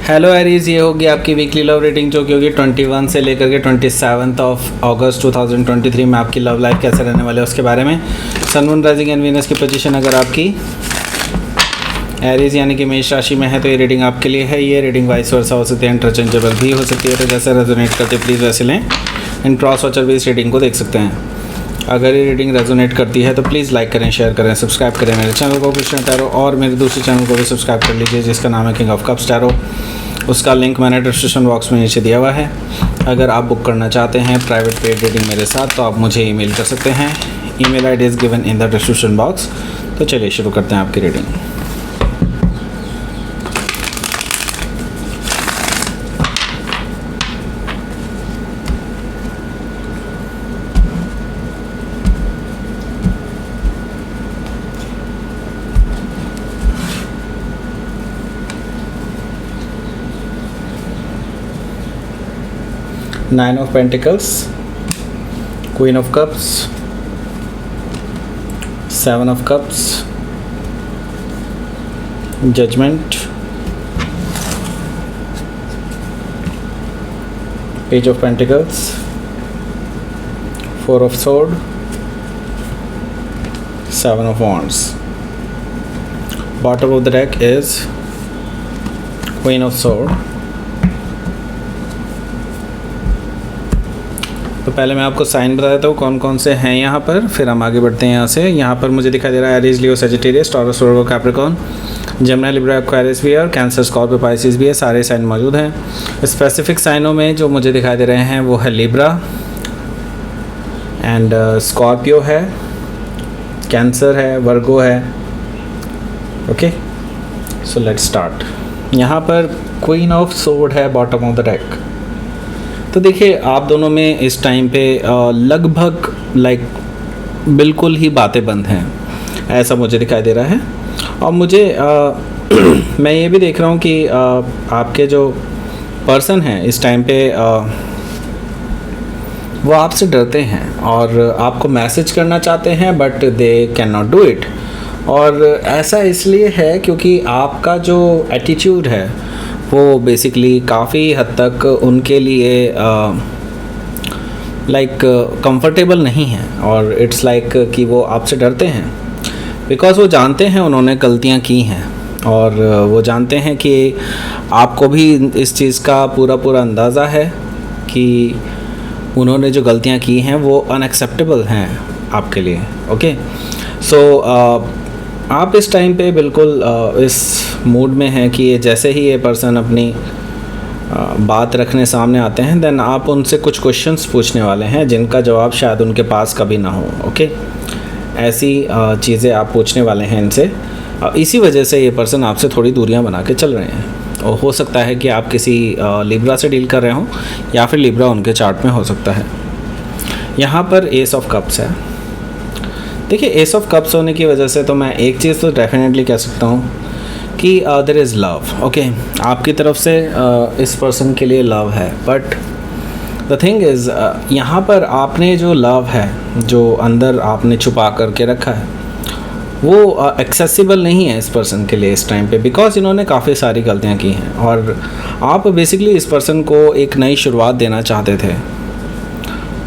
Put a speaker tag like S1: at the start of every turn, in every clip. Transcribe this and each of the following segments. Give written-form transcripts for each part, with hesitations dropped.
S1: Hello Aries, ये होगी आपकी वीकली लव रेटिंग जो कि होगी 21 से लेकर के 27 अगस्त 2023 में आपकी लव लाइफ कैसे रहने वाले है उसके बारे में। Sun moon rising and Venus की पोजीशन अगर आपकी एरीज यानी कि मेष राशि में है तो ये रेटिंग आपके लिए है। ये रेटिंग वाइस वर्सा हो सकती है, इंटरचेंजेबल भी हो सकती है, तो जैसे रेजोनेट करते प्लीज़ वैसे लें। इन क्रॉस वॉचर भी इस रेटिंग को देख सकते हैं। अगर ये रेटिंग रेजोनेट करती है तो प्लीज़ लाइक करें, शेयर करें, सब्सक्राइब करें मेरे चैनल को कृष्ण टैरो, और मेरे दूसरे चैनल को भी सब्सक्राइब कर लीजिए जिसका नाम है किंग ऑफ कप्स टैरो। उसका लिंक मैंने डिस्क्रिप्शन बॉक्स में नीचे दिया हुआ है। अगर आप बुक करना चाहते हैं प्राइवेट पेड रीडिंग मेरे साथ तो आप मुझे ईमेल कर सकते हैं। Email ID is given in the description box. तो चलिए शुरू करते हैं आपकी reading. Nine of Pentacles, Queen of Cups, Seven of Cups, Judgment, Page of Pentacles, Four of Swords, Seven of Wands. Bottom of the deck is Queen of Swords. तो पहले मैं आपको साइन बता देता हूँ कौन कौन से हैं यहाँ पर, फिर हम आगे बढ़ते हैं यहाँ से। यहाँ पर मुझे दिखाई दे रहा है एरीज, लियो, सजिटेरियस, टॉरस, वर्गो, कैप्रिकॉर्न, जेमिनी, लिब्रा, एक्वेरियस भी है और कैंसर, स्कॉर्पियो, पाइसिस भी है। सारे साइन मौजूद हैं। स्पेसिफिक साइनों में जो मुझे दिखाई दे रहे हैं वो है लिब्रा एंड स्कॉर्पियो है, कैंसर है, वर्गो है। Okay, so let's start. यहाँ पर क्वीन ऑफ सोर्ड है बॉटम ऑफ द डेक। तो देखिए आप दोनों में इस टाइम पे लगभग बिल्कुल ही बातें बंद हैं, ऐसा मुझे दिखाई दे रहा है। और मुझे मैं ये भी देख रहा हूँ कि आपके जो पर्सन हैं इस टाइम पे वो आपसे डरते हैं और आपको मैसेज करना चाहते हैं but they can not do it. और ऐसा इसलिए है क्योंकि आपका जो एटीट्यूड है वो बेसिकली काफ़ी हद तक उनके लिए कंफर्टेबल नहीं है। और इट्स कि वो आपसे डरते हैं बिकॉज़ वो जानते हैं उन्होंने गलतियां की हैं और वो जानते हैं कि आपको भी इस चीज़ का पूरा अंदाज़ा है कि उन्होंने जो गलतियां की हैं वो अनएक्सेप्टेबल हैं आपके लिए। ओके, सो आप इस टाइम पे बिल्कुल इस मूड में हैं कि जैसे ही ये पर्सन अपनी बात रखने सामने आते हैं देन आप उनसे कुछ क्वेश्चंस पूछने वाले हैं जिनका जवाब शायद उनके पास कभी ना हो। ओके, ऐसी चीज़ें आप पूछने वाले हैं इनसे। इसी वजह से ये पर्सन आपसे थोड़ी दूरियां बना के चल रहे हैं। और हो सकता है कि आप किसी लिब्रा से डील कर रहे हों या फिर लिब्रा उनके चार्ट में हो सकता है। यहाँ पर एस ऑफ कप्स है। देखिए एस ऑफ कप्स होने की वजह से तो मैं एक चीज़ तो डेफिनेटली कह सकता हूँ कि देयर इज़ लव। ओके, आपकी तरफ से इस पर्सन के लिए लव है, बट द थिंग इज़ यहाँ पर आपने जो लव है जो अंदर आपने छुपा करके रखा है वो एक्सेसिबल नहीं है इस पर्सन के लिए इस टाइम पे, बिकॉज इन्होंने काफ़ी सारी गलतियाँ की हैं और आप बेसिकली इस पर्सन को एक नई शुरुआत देना चाहते थे।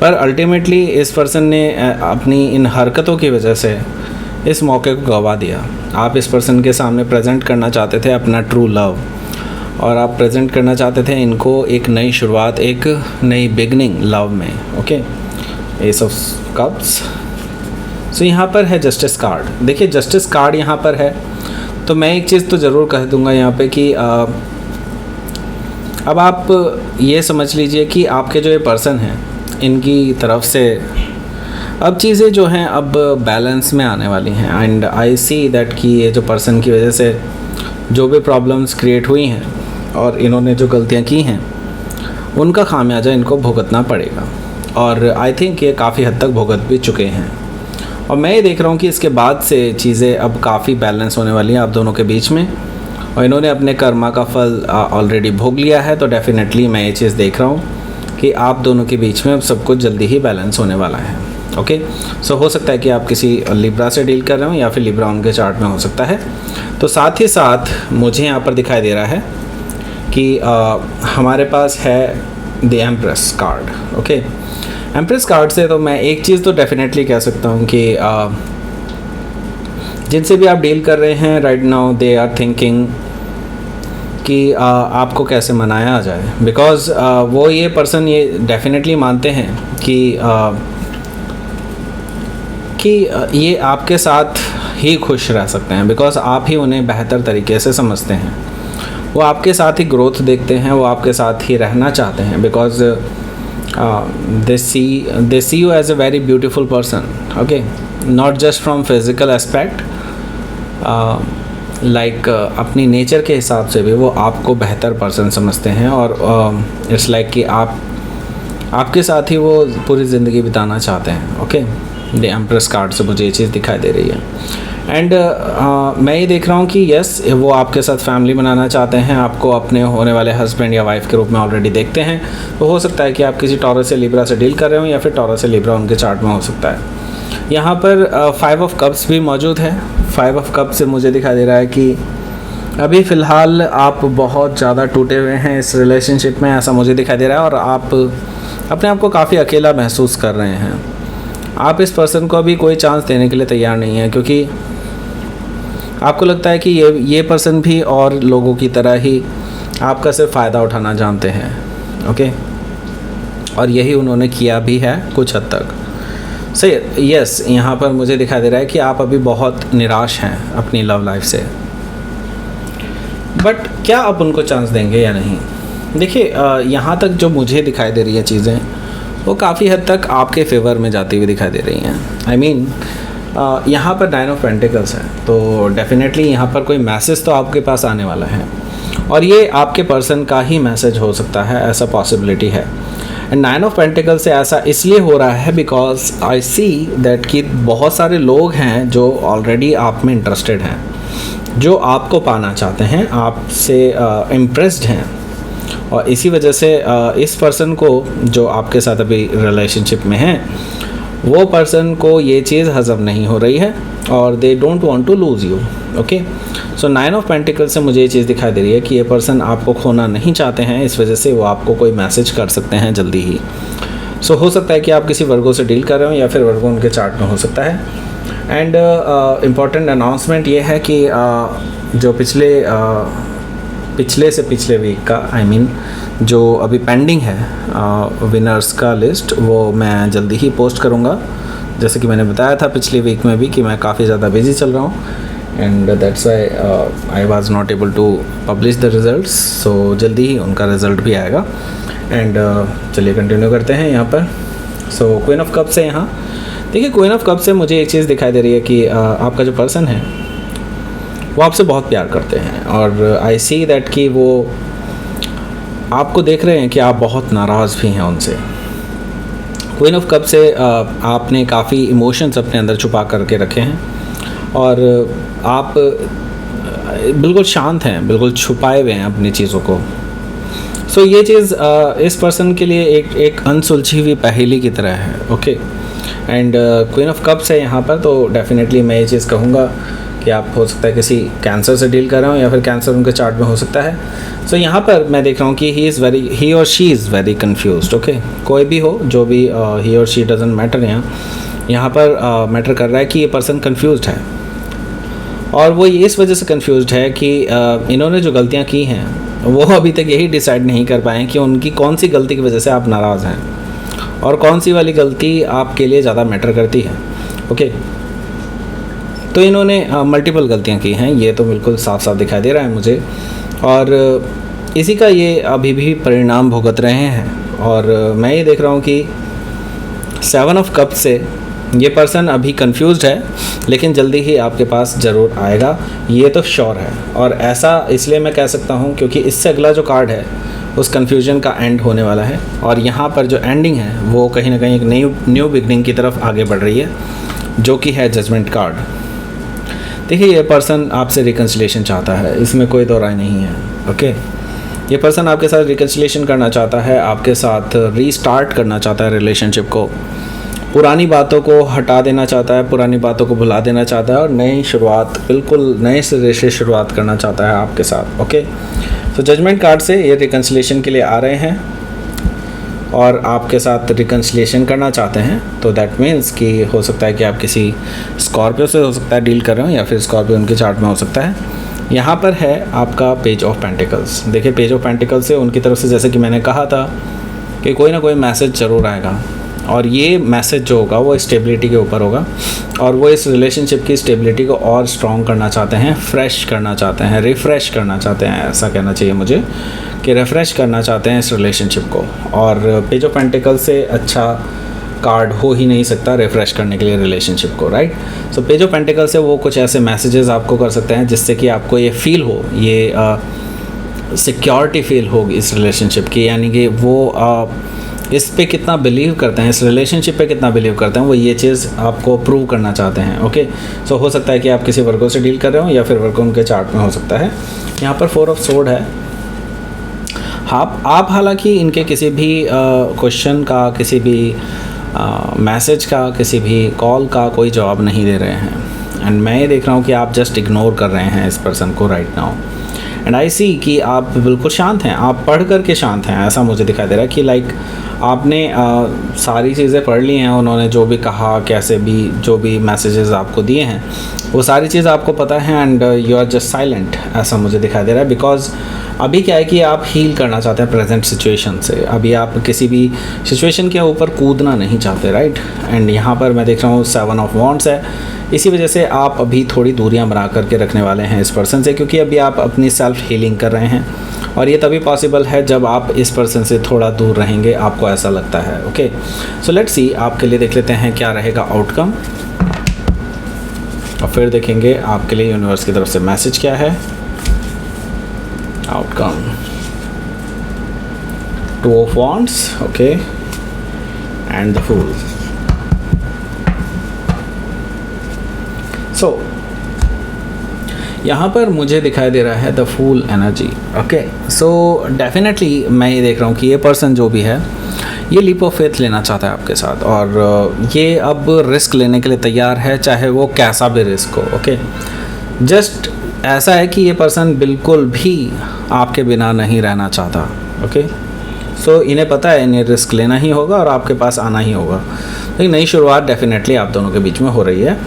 S1: पर अल्टीमेटली इस पर्सन ने अपनी इन हरकतों की वजह से इस मौके को गंवा दिया। आप इस पर्सन के सामने प्रेजेंट करना चाहते थे अपना ट्रू लव और आप प्रेजेंट करना चाहते थे इनको एक नई शुरुआत, एक नई बिगनिंग लव में। Okay, ace of cups. So यहाँ पर है जस्टिस कार्ड। देखिए जस्टिस कार्ड यहाँ पर है तो मैं एक चीज़ तो ज़रूर कह दूँगा यहाँ पे कि अब आप ये समझ लीजिए कि आपके जो ये पर्सन हैं इनकी तरफ से अब चीज़ें जो हैं अब बैलेंस में आने वाली हैं। एंड आई सी दैट कि ये जो पर्सन की वजह से जो भी प्रॉब्लम्स क्रिएट हुई हैं और इन्होंने जो गलतियां की हैं उनका खामियाजा इनको भुगतना पड़ेगा। और आई थिंक ये काफ़ी हद तक भुगत भी चुके हैं और मैं ये देख रहा हूँ कि इसके बाद से चीज़ें अब काफ़ी बैलेंस होने वाली हैं आप दोनों के बीच में। और इन्होंने अपने कर्मा का फल ऑलरेडी भोग लिया है, तो डेफिनेटली मैं ये चीज़ देख रहा हूँ कि आप दोनों के बीच में अब सब कुछ जल्दी ही बैलेंस होने वाला है। ओके, सो हो सकता है कि आप किसी लिब्रा से डील कर रहे हो या फिर लिब्रा उनके चार्ट में हो सकता है। तो साथ ही साथ मुझे यहाँ पर दिखाई दे रहा है कि हमारे पास है the empress card. Okay, empress card से तो मैं एक चीज़ तो डेफिनेटली कह सकता हूँ कि जिनसे भी आप डील कर रहे हैं right now, they are thinking कि आपको कैसे मनाया जाए, बिकॉज वो ये पर्सन ये डेफिनेटली मानते हैं कि ये आपके साथ ही खुश रह सकते हैं, बिकॉज आप ही उन्हें बेहतर तरीके से समझते हैं। वो आपके साथ ही ग्रोथ देखते हैं, वो आपके साथ ही रहना चाहते हैं, because they see you as a very beautiful person. Okay, not just from physical aspect, like अपनी नेचर के हिसाब से भी वो आपको बेहतर पर्सन समझते हैं, और इट्स लाइक कि आपके साथ ही वो पूरी ज़िंदगी बिताना चाहते हैं। ओके, द एम्प्रेस कार्ड से मुझे ये चीज़ दिखाई दे रही है। एंड मैं ये देख रहा हूँ कि यस, वो आपके साथ फैमिली बनाना चाहते हैं, आपको अपने होने वाले हस्बैंड या वाइफ के रूप में ऑलरेडी देखते हैं। तो हो सकता है कि आप किसी टॉरस या लिब्रा से डील कर रहे हो, या फिर टॉरस या लिब्रा उनके चार्ट में हो सकता है। यहाँ पर 5 ऑफ कप्स भी मौजूद है। 5 ऑफ कप्स से मुझे दिखाई दे रहा है कि अभी फ़िलहाल आप बहुत ज़्यादा टूटे हुए हैं इस रिलेशनशिप में, ऐसा मुझे दिखाई दे रहा है, और आप अपने आप को काफ़ी अकेला महसूस कर रहे हैं। आप इस पर्सन को अभी कोई चांस देने के लिए तैयार नहीं है, क्योंकि आपको लगता है कि ये पर्सन भी और लोगों की तरह ही आपका सिर्फ फ़ायदा उठाना जानते हैं। ओके, और यही उन्होंने किया भी है कुछ हद तक। सही, यस, यहाँ पर मुझे दिखाई दे रहा है कि आप अभी बहुत निराश हैं अपनी लव लाइफ से, बट क्या आप उनको चांस देंगे या नहीं? देखिए, यहाँ तक जो मुझे दिखाई दे रही है चीज़ें, वो काफ़ी हद तक आपके फेवर में जाती हुई दिखाई दे रही हैं। आई मीन, यहाँ पर 9 ऑफ पेंटिकल्स है, तो डेफिनेटली यहाँ पर कोई मैसेज तो आपके पास आने वाला है, और ये आपके पर्सन का ही मैसेज हो सकता है, ऐसा पॉसिबिलिटी है। एंड 9 ऑफ पेंटिकल से ऐसा इसलिए हो रहा है बिकॉज आई सी दैट कि बहुत सारे लोग हैं जो ऑलरेडी आप में इंटरेस्टेड हैं, जो आपको पाना चाहते हैं, आपसे इम्प्रेस्ड हैं, और इसी वजह से इस पर्सन को जो आपके साथ अभी रिलेशनशिप में है, वो पर्सन को ये चीज़ हज़म नहीं हो रही है, और they don't want to lose you. Okay, so 9 of pentacles से मुझे ये चीज़ दिखाई दे रही है कि ये पर्सन आपको खोना नहीं चाहते हैं, इस वजह से वो आपको कोई मैसेज कर सकते हैं जल्दी ही। सो हो सकता है कि आप किसी वर्गो से डील कर रहे हो, या फिर वर्गो उनके चार्ट में हो सकता है। एंड इम्पॉर्टेंट अनाउंसमेंट ये है कि जो पिछले से पिछले वीक का, आई मीन जो अभी पेंडिंग है विनर्स का लिस्ट, वो मैं जल्दी ही पोस्ट करूँगा। जैसे कि मैंने बताया था पिछली वीक में भी कि मैं काफ़ी ज़्यादा बिजी चल रहा हूँ, and that's why I was not able to publish the results. So जल्दी ही उनका रिज़ल्ट भी आएगा। एंड चलिए कंटिन्यू करते हैं यहाँ पर। सो क्वीन ऑफ कप से यहाँ देखिए, क्वीन ऑफ कप से मुझे एक चीज़ दिखाई दे रही है कि आपका जो पर्सन है वो आपसे बहुत प्यार करते हैं, और आई सी दैट कि वो आपको देख रहे हैं कि आप बहुत नाराज़ भी हैं उनसे। क्वीन ऑफ कप से आपने काफ़ी इमोशंस अपने अंदर छुपा करके रखे हैं, और आप बिल्कुल शांत हैं, बिल्कुल छुपाए हुए हैं अपनी चीज़ों को। सो ये चीज़ इस पर्सन के लिए एक अनसुलझी हुई पहेली की तरह है। Okay, and queen of cups है यहाँ पर, तो डेफिनेटली मैं ये चीज़ कहूँगा कि आप हो सकता है किसी कैंसर से डील कर रहे हो, या फिर कैंसर उनके चार्ट में हो सकता है। सो यहाँ पर मैं देख रहा हूँ कि ही और she is very confused. Okay, कोई भी हो, जो भी ही और शी डजंट मैटर, यहाँ पर मैटर कर रहा है कि ये पर्सन कन्फ्यूज्ड है, और वो इस वजह से कन्फ्यूज्ड है कि इन्होंने जो गलतियाँ की हैं वो अभी तक यही डिसाइड नहीं कर पाए कि उनकी कौन सी गलती की वजह से आप नाराज़ हैं, और कौन सी वाली गलती आपके लिए ज़्यादा मैटर करती है। ओके, तो इन्होंने मल्टीपल गलतियां की हैं, ये तो बिल्कुल साफ साफ दिखाई दे रहा है मुझे, और इसी का ये अभी भी परिणाम भुगत रहे हैं। और मैं ये देख रहा हूँ कि 7 ऑफ कप से ये पर्सन अभी कंफ्यूज्ड है, लेकिन जल्दी ही आपके पास ज़रूर आएगा, ये तो श्योर है। और ऐसा इसलिए मैं कह सकता हूँ क्योंकि इससे अगला जो कार्ड है उस कन्फ्यूजन का एंड होने वाला है, और यहाँ पर जो एंडिंग है वो कहीं ना कहीं एक न्यू बिगनिंग की तरफ आगे बढ़ रही है, जो कि है जजमेंट कार्ड। देखिए, ये पर्सन आपसे रिकन्सिलेशन चाहता है, इसमें कोई दो राय नहीं है। ओके, ये पर्सन आपके साथ रिकन्सिलेशन करना चाहता है, आपके साथ रीस्टार्ट करना चाहता है रिलेशनशिप को, पुरानी बातों को हटा देना चाहता है, पुरानी बातों को भुला देना चाहता है, और नई शुरुआत, बिल्कुल नए सिरे से शुरुआत करना चाहता है आपके साथ। ओके, तो जजमेंट कार्ड से ये रिकन्सिलेशन के लिए आ रहे हैं और आपके साथ रिकन्सिलेशन करना चाहते हैं, तो दैट मीन्स कि हो सकता है कि आप किसी स्कॉर्पियो से हो सकता है डील कर रहे हो, या फिर स्कॉर्पियो उनके चार्ट में हो सकता है। यहाँ पर है आपका पेज ऑफ पेंटिकल्स। देखिए पेज ऑफ पेंटिकल्स से उनकी तरफ से, जैसे कि मैंने कहा था, कि कोई ना कोई मैसेज ज़रूर आएगा, और ये मैसेज जो होगा वो स्टेबिलिटी के ऊपर होगा, और वो इस रिलेशनशिप की स्टेबिलिटी को और स्ट्रॉन्ग करना चाहते हैं, फ्रेश करना चाहते हैं, रिफ़्रेश करना चाहते हैं, ऐसा कहना चाहिए मुझे, कि रिफ़्रेश करना चाहते हैं इस रिलेशनशिप को। और पेज ऑफ पेंटिकल से अच्छा कार्ड हो ही नहीं सकता रिफ़्रेश करने के लिए रिलेशनशिप को, right. So page of pentacles से वो कुछ ऐसे मैसेजेस आपको कर सकते हैं जिससे कि आपको ये फील हो, ये सिक्योरिटी फील होगी इस रिलेशनशिप की, यानी कि वो इस पे कितना बिलीव करते हैं, इस रिलेशनशिप पे कितना बिलीव करते हैं, वो ये चीज़ आपको प्रूव करना चाहते हैं। ओके, सो हो सकता है कि आप किसी वर्गो से डील कर रहे हो, या फिर वर्गो उनके चार्ट में हो सकता है। यहाँ पर 4 ऑफ सोर्ड है। आप हालांकि इनके किसी भी क्वेश्चन का, किसी भी मैसेज का, किसी भी कॉल का कोई जवाब नहीं दे रहे हैं, एंड मैं ये देख रहा हूँ कि आप जस्ट इग्नोर कर रहे हैं इस पर्सन को राइट नाउ। एंड आई सी कि आप बिल्कुल शांत हैं, आप पढ़ करके शांत हैं, ऐसा मुझे दिखाई दे रहा है कि लाइक आपने सारी चीज़ें पढ़ ली हैं, उन्होंने जो भी कहा, कैसे भी जो भी मैसेजेस आपको दिए हैं, वो सारी चीज़ आपको पता है, and you are just silent, ऐसा मुझे दिखाई दे रहा है। बिकॉज अभी क्या है कि आप हील करना चाहते हैं प्रेजेंट सिचुएशन से, अभी आप किसी भी सिचुएशन के ऊपर कूदना नहीं चाहते, राइट। एंड यहाँ पर मैं देख रहा हूँ 7 ऑफ वॉन्ड्स है, इसी वजह से आप अभी थोड़ी दूरियां बना करके रखने वाले हैं इस पर्सन से, क्योंकि अभी आप अपनी सेल्फ हीलिंग कर रहे हैं, और ये तभी पॉसिबल है जब आप इस पर्सन से थोड़ा दूर रहेंगे, आपको ऐसा लगता है। ओके, सो लेट्स सी, आपके लिए देख लेते हैं क्या रहेगा आउटकम, और फिर देखेंगे आपके लिए यूनिवर्स की तरफ से मैसेज क्या है। Outcome 2 of wands, okay, and the fool. So यहाँ पर मुझे दिखाई दे रहा है the fool energy. Okay, so definitely मैं ये देख रहा हूँ कि ये पर्सन जो भी है, ये लीप ऑफ फेथ लेना चाहता है आपके साथ, और ये अब रिस्क लेने के लिए तैयार है, चाहे वो कैसा भी रिस्क हो। ओके, जस्ट ऐसा है कि ये पर्सन बिल्कुल भी आपके बिना नहीं रहना चाहता। ओके, सो इन्हें पता है इन्हें रिस्क लेना ही होगा और आपके पास आना ही होगा। लेकिन नई शुरुआत डेफिनेटली आप दोनों के बीच में हो रही है।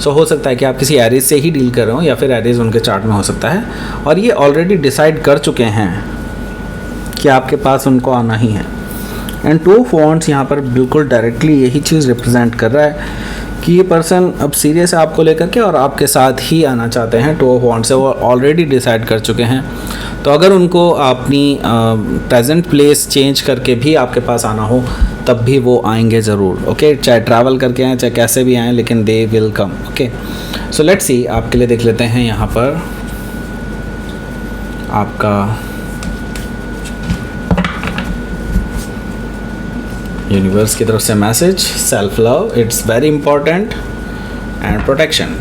S1: सो हो सकता है कि आप किसी एरीज से ही डील कर रहे हो, या फिर एरीज उनके चार्ट में हो सकता है, और ये ऑलरेडी डिसाइड कर चुके हैं कि आपके पास उनको आना ही है। एंड 2 ऑफ वॉन्ड्स यहाँ पर बिल्कुल डायरेक्टली यही चीज़ रिप्रेजेंट कर रहा है कि ये पर्सन अब सीरियस है आपको लेकर के, और आपके साथ ही आना चाहते हैं। 2 ऑफ वॉन्ड्स से वो ऑलरेडी डिसाइड कर चुके हैं, तो अगर उनको अपनी प्रेजेंट प्लेस चेंज करके भी आपके पास आना हो, तब भी वो आएंगे ज़रूर। ओके, चाहे ट्रैवल करके आएँ, चाहे कैसे भी आएँ, लेकिन they will come. Okay, so let's see, आपके लिए देख लेते हैं यहाँ पर आपका यूनिवर्स की तरफ से message. Self love, it's very important, and protection.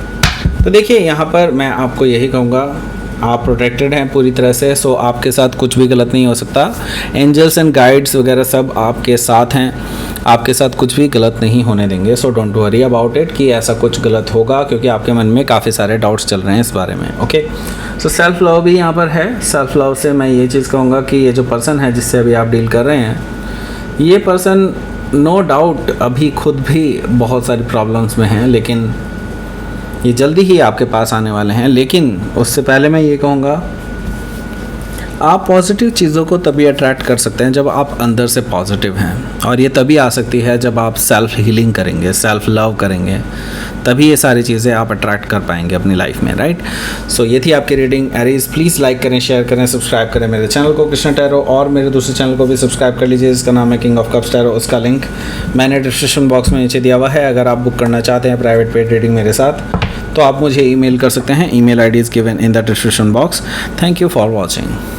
S1: तो देखिए यहाँ पर मैं आपको यही कहूँगा, आप प्रोटेक्टेड हैं पूरी तरह से, सो आपके साथ कुछ भी गलत नहीं हो सकता। एंजल्स एंड गाइड्स वगैरह सब आपके साथ हैं, आपके साथ कुछ भी गलत नहीं होने देंगे। So don't worry about it कि ऐसा कुछ गलत होगा, क्योंकि आपके मन में काफ़ी सारे डाउट्स चल रहे हैं इस बारे में। ओके, सो सेल्फ लव भी यहाँ पर है। सेल्फ लव से मैं ये चीज़ कहूँगा कि ये जो पर्सन है जिससे अभी आप डील कर रहे हैं, ये पर्सन नो डाउट अभी खुद भी बहुत सारी प्रॉब्लम्स में हैं, लेकिन ये जल्दी ही आपके पास आने वाले हैं। लेकिन उससे पहले मैं ये कहूँगा, आप पॉजिटिव चीज़ों को तभी अट्रैक्ट कर सकते हैं जब आप अंदर से पॉजिटिव हैं, और ये तभी आ सकती है जब आप सेल्फ हीलिंग करेंगे, सेल्फ लव करेंगे, तभी ये सारी चीज़ें आप अट्रैक्ट कर पाएंगे अपनी लाइफ में, राइट। सो ये थी आपकी रीडिंग एरीज। प्लीज़ लाइक करें, शेयर करें, सब्सक्राइब करें मेरे चैनल को कृष्णा टैरो, और मेरे दूसरे चैनल को भी सब्सक्राइब कर लीजिए, इसका नाम है किंग ऑफ कप्स टैरो। उसका लिंक मैंने डिस्क्रिप्शन बॉक्स में नीचे दिया हुआ है। अगर आप बुक करना चाहते हैं प्राइवेट पेड रीडिंग मेरे साथ, तो आप मुझे ईमेल कर सकते हैं। Email ID is given in the description box. Thank you for watching.